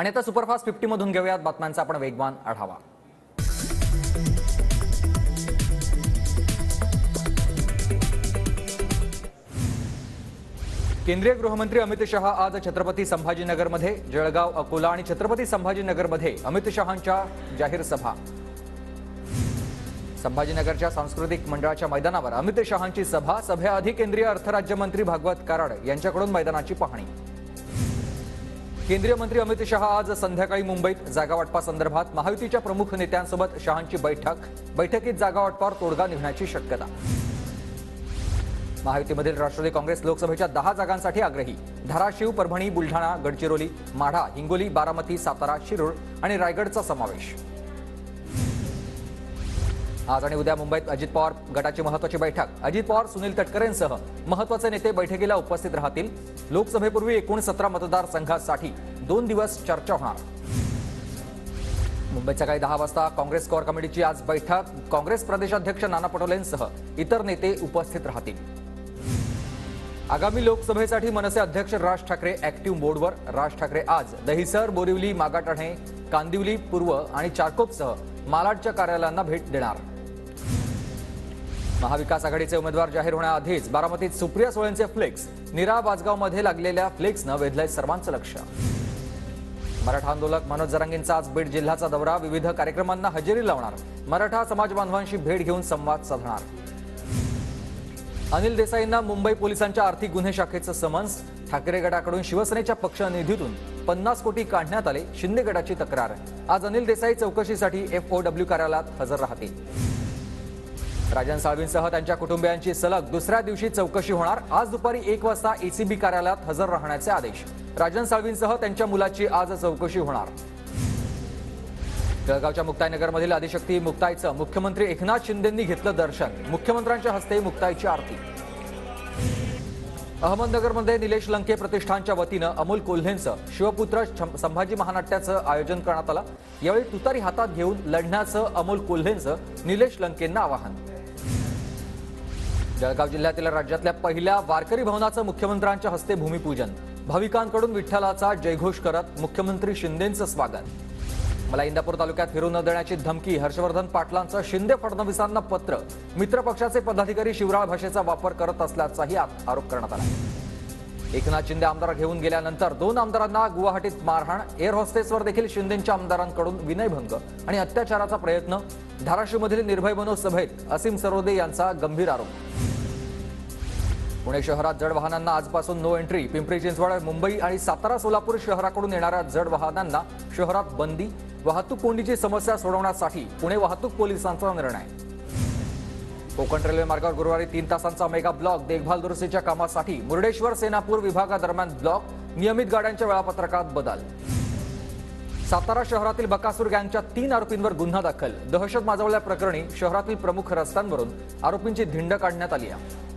आणि आता सुपरफास्ट 50 मधून घेऊयात बातम्यांचा आपण वेगवान आढावा। केंद्रीय गृहमंत्री अमित शाह आज छत्रपती संभाजीनगरमध्ये, जळगाव, अकोला आणि छत्रपती संभाजीनगरमध्ये अमित शाहांच्या जाहीर सभा। संभाजीनगरच्या सांस्कृतिक मंडळाच्या मैदानावर अमित शाहांची सभा। सभेआधी केंद्रीय अर्थ राज्यमंत्री भागवत कराड यांच्याकडून मैदानाची पाहणी। केंद्रीय मंत्री अमित शाह आज संध्याकाळी मुंबईत जागावाटपासंदर्भात महायुतीच्या प्रमुख नेत्यांसोबत शाहांची बैठकीत जागावाटपावर तोडगा निघण्याची शक्यता। महायुतीमधील राष्ट्रवादी काँग्रेस लोकसभेच्या 10 जागांसाठी आग्रही। धाराशिव, परभणी, बुलढाणा, गडचिरोली, माढा, हिंगोली, बारामती, सातारा, शिरूर आणि रायगडचा समावेश। आज आणि उद्या मुंबईत अजित पवार गटाची महत्त्वाची बैठक। अजित पवार, सुनील तटकरेंसह महत्त्वाचे नेते बैठकीला उपस्थित राहतील। लोकसभेपूर्वी एकूण 17 मतदारसंघांसाठी 2 दिवस चर्चा होणार। मुंबईत सकाळी 10 वाजता काँग्रेस कोर कमिटीची आज बैठक। काँग्रेस प्रदेशाध्यक्ष नाना पटोलेंसह इतर नेते उपस्थित राहतील। आगामी लोकसभेसाठी मनसे अध्यक्ष राज ठाकरे ऍक्टिव्ह मोडवर। राज ठाकरे आज दहिसर, बोरिवली, मागाठाणे, कांदिवली पूर्व आणि चारकोपसह मालाडच्या कार्यालयांना भेट देणार। महाविकास आघाडीचे उमेदवार जाहीर होण्याआधीच बारामतीत सुप्रिया सुळेंचे फ्लेक्स। नीरा बाजगावमध्ये लागलेल्या फ्लेक्सनं वेधलंय सर्वांचं लक्ष। मराठा आंदोलक मनोज जरांगेंचा आज बीड जिल्ह्याचा दौरा। विविध कार्यक्रमांना हजेरी लावणार। मराठा समाज बांधवांशी भेट घेऊन संवाद साधणार। अनिल देसाईंना मुंबई पोलिसांच्या आर्थिक गुन्हे शाखेचं समन्स। ठाकरे गटाकडून शिवसेनेच्या पक्ष निधीतून 50 कोटी काढण्यात आले, शिंदे गटाची तक्रार। आज अनिल देसाई चौकशीसाठी FOW कार्यालयात हजर राहतील। राजन साळवींसह त्यांच्या कुटुंबियांची सलग दुसऱ्या दिवशी चौकशी होणार। आज दुपारी 1 वाजता ECB कार्यालयात हजर राहण्याचे आदेश। राजन साळवींसह त्यांच्या मुलाची आज चौकशी होणार। जळगावच्या मुक्ताईनगरमधील आदिशक्ती मुक्ताईचं मुख्यमंत्री एकनाथ शिंदेंनी घेतलं दर्शन। मुख्यमंत्र्यांच्या हस्ते मुक्ताईची आरती। अहमदनगरमध्ये निलेश लंके प्रतिष्ठानच्या वतीनं अमोल कोल्हेंचं शिवपुत्र संभाजी महानाट्याचं आयोजन करण्यात आलं। यावेळी तुतारी हातात घेऊन लढण्याचं अमोल कोल्हेंचं निलेश लंकेंना आवाहन। जळगाव जिल्ह्यातील राज्यातल्या पहिल्या वारकरी भवनाचं मुख्यमंत्र्यांच्या हस्ते भूमिपूजन। भाविकांकडून विठ्ठलाचा जयघोष करत मुख्यमंत्री शिंदेंचं स्वागत। मला इंदापूर तालुक्यात फिरू न देण्याची धमकी। हर्षवर्धन पाटलांचं शिंदे फडणवीसांना पत्र। मित्रपक्षाचे पदाधिकारी शिवराळ भाषेचा वापर करत असल्याचाही आरोप करण्यात आला। एकनाथ शिंदे आमदार घेऊन गेल्यानंतर 2 आमदारांना गुवाहाटीत मारहाण। एअर हॉस्टेसवर देखील शिंदेंच्या आमदारांकडून विनयभंग आणि अत्याचाराचा प्रयत्न। धाराशिवमधील निर्भय बनव सभेत असीम सरोदे यांचा गंभीर आरोप। पुणे शहरात जड वाहनांना आजपासून नो एंट्री। पिंपरी चिंचवड, मुंबई आणि सातारा, सोलापूर शहराकडून येणाऱ्या जड वाहनांना शहरात बंदी। वाहतूक कोंडीची समस्या सोडवण्यासाठी पुणे वाहतूक पोलिसांचा निर्णय। कोकण रेल्वे मार्गावर गुरुवारी 3 तासांचा मेगा ब्लॉक। देखभाल दुरुस्तीच्या कामासाठी मुर्डेश्वर सेनापूर विभागादरम्यान ब्लॉक। नियमित गाड्यांच्या वेळापत्रकात बदल। सातारा शहरातील बकासूर गँगच्या 3 आरोपींवर गुन्हा दाखल। दहशत माजवल्या प्रकरणी शहरातील प्रमुख रस्त्यांवरून आरोपींची धिंड काढण्यात आली आहे।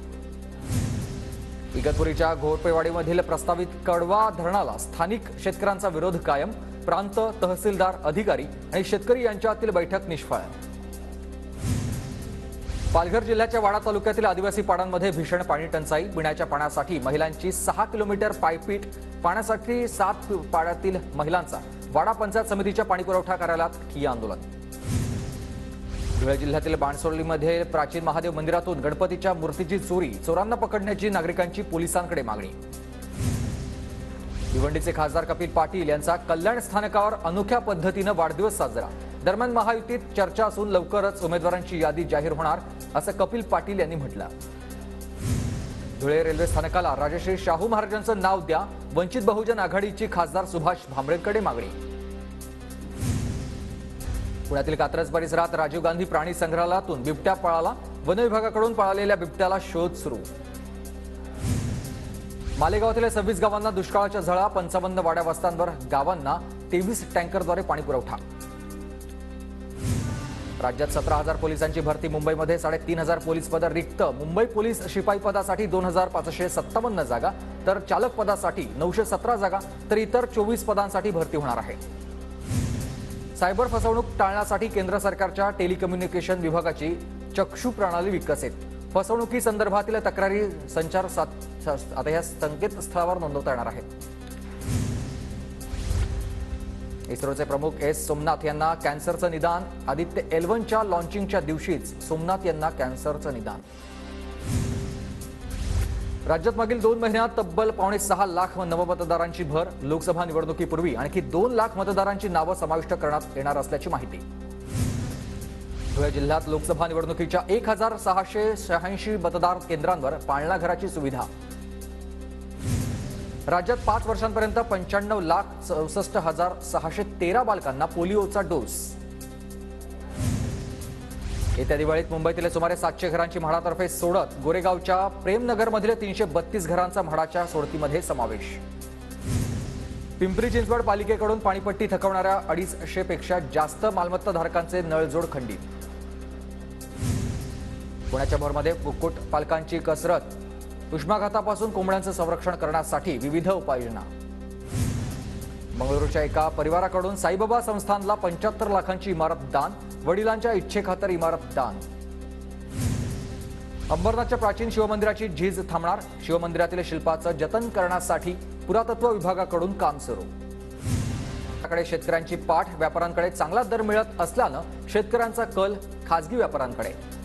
इगतपुरीच्या घोरपेवाडीमधील प्रस्तावित कडवा धरणाला स्थानिक शेतकऱ्यांचा विरोध कायम। प्रांत, तहसीलदार, अधिकारी आणि शेतकरी यांच्यातील बैठक निष्फळ। पालघर जिल्ह्याच्या वाडा तालुक्यातील आदिवासी पाड्यांमध्ये भीषण पाणी टंचाई। पिण्याच्या पाण्यासाठी महिलांची 6 किलोमीटर पायपीट। पाण्यासाठी 7 पाड्यातील महिलांचा वाडा पंचायत समितीच्या पाणीपुरवठा कार्यालयात ठिय्या आंदोलन। धुळे जिल्ह्यातील बाणसोलीमध्ये प्राचीन महादेव मंदिरातून गणपतीच्या मूर्तीची चोरी। चोरांना पकडण्याची नागरिकांची पोलिसांकडे मागणी। भिवंडीचे खासदार कपिल पाटील यांचा कल्याण स्थानकावर अनोख्या पद्धतीनं वाढदिवस साजरा। दरम्यान महायुतीत चर्चा असून लवकरच उमेदवारांची यादी जाहीर होणार असं कपिल पाटील यांनी म्हटलं। धुळे रेल्वे स्थानकाला राजश्री शाहू महाराजांचं नाव द्या। वंचित बहुजन आघाडीची खासदार सुभाष भामरेंकडे मागणी। पुण्यातील कात्रज परिसरात राजीव गांधी प्राणी संग्रहालयातून बिबट्या पळाला। वन विभागाकडून पळालेल्या बिबट्याला शोध सुरू। मालेगावातील 26 गावांना दुष्काळाच्या झळा। 55 वाड्या वस्त्यांवर गावांना 23 टँकरद्वारे पाणीपुरवठा। राज्यात 17,000 पोलिसांची भरती। मुंबईमध्ये 3,500 पोलीस पदं रिक्त। मुंबई पोलीस शिपाई पदासाठी 2,557 जागा, तर चालक पदासाठी 917 जागा, तर इतर 24 पदांसाठी भरती होणार आहे। सायबर फसवणूक टाळण्यासाठी केंद्र सरकारच्या टेलिकम्युनिकेशन विभागाची चक्षु प्रणाली विकसित। फसवणुकीसंदर्भातील तक्रारी संचार आता या संकेतस्थळावर नोंदवता येणार आहेत। इस्रोचे प्रमुख एस सोमनाथ यांना कॅन्सरचं निदान. आदित्य L1च्या लॉन्चिंगच्या दिवशीच सोमनाथ यांना कॅन्सरचं निदान. राज्यात मागील 2 महिन्यात तब्बल 5.6 लाख नवमतदारांची भर. लोकसभा निवडणुकीपूर्वी आणखी 2 लाख मतदारांची नावं समाविष्ट करण्यात येणार असल्याची माहिती. धुळे जिल्ह्यात लोकसभा निवडणुकीच्या 1686 मतदार केंद्रांवर पाळणाघराची सुविधा. राज्यात 5 वर्षांपर्यंत 95,64,613 बालकांना पोलिओचा डोस. येत्या दिवाळीत मुंबईतील सुमारे 700 घरांची म्हाडातर्फे सोडत गोरेगावच्या प्रेमनगरमधील 332 घरांचा म्हाडाच्या सोडतीमध्ये समावेश. पिंपरी चिंचवड पालिकेकडून पाणीपट्टी थकवणाऱ्या 250 पेक्षा जास्त मालमत्ताधारकांचे नळजोड खंडित. पुण्याच्या भोरमध्ये कुक्कुटपालकांची कसरत. उष्माघातापासून कोंबड्यांचं संरक्षण करण्यासाठी विविध उपाययोजना. बंगळुरूच्या एका परिवाराकडून साईबाबा संस्थानला 75 लाखांची इमारत दान. वडिलांच्या इच्छेखातर इमारत दान. अंबरनाथच्या प्राचीन शिवमंदिराची झीज थांबणार. शिवमंदिरातील शिल्पाचं जतन करण्यासाठी पुरातत्व विभागाकडून काम सुरू. त्याकडे शेतकऱ्यांची पाठ. व्यापाऱ्यांकडे चांगला दर मिळत असल्यानं शेतकऱ्यांचा कल खासगी व्यापाऱ्यांकडे.